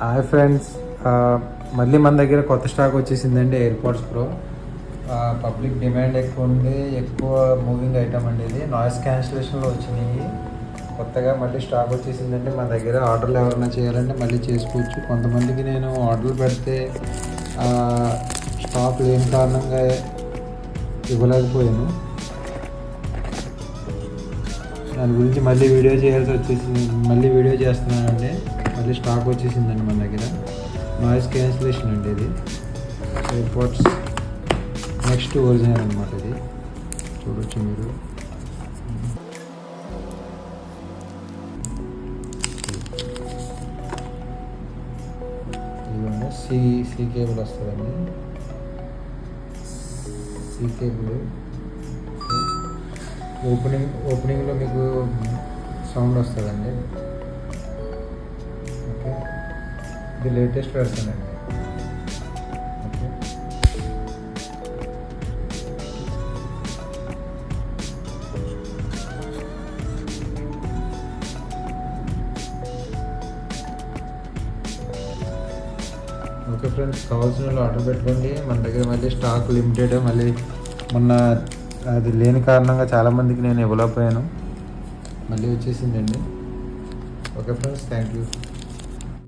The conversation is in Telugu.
హాయ్ ఫ్రెండ్స్, మళ్ళీ మన దగ్గర కొత్త స్టాక్ వచ్చేసిందండి. ఎయిర్పోర్ట్స్ ప్రో పబ్లిక్ డిమాండ్ ఎక్కువ ఉంది, ఎక్కువ మూవింగ్ ఐటమ్ అండి. ఇది నాయిస్ క్యాన్సిలేషన్లో వచ్చినాయి. కొత్తగా మళ్ళీ స్టాక్ వచ్చేసిందంటే మన దగ్గర ఆర్డర్లు ఎవరైనా చేయాలంటే మళ్ళీ చేసుకోవచ్చు. కొంతమందికి నేను ఆర్డర్లు పెడితే స్టాక్ లేని కారణంగా ఇవ్వలేకపోయాను. దాని గురించి మళ్ళీ వీడియో చేయాల్సి వచ్చేసింది. మళ్ళీ వీడియో చేస్తున్నానండి. మళ్ళీ స్టాక్ వచ్చేసిందండి మన దగ్గర. నాయిస్ క్యాన్సిలేషన్ అండి ఇది. ఎయిర్పోర్ట్స్ నెక్స్ట్ ఒరిజినల్ అనమాట. ఇది చూడొచ్చు మీరు. ఇదిగోండి సి కేబుల్ వస్తుందండి. సి కేబుల్ ఓపెనింగ్లో మీకు సౌండ్ వస్తుందండి. ఓకే, ఇది లేటెస్ట్ వెర్షన్ అండి. ఓకే, ఓకే ఫ్రెండ్స్, కావాల్సిన వాళ్ళు ఆర్డర్ పెట్టుకోండి. మన దగ్గర మళ్ళీ స్టాక్ లిమిటెడ్. మళ్ళీ మొన్న అది లేని కారణంగా చాలామందికి నేను ఇవ్వలేకపోయాను. మళ్ళీ వచ్చేసిందండి. Okay friends, thank you.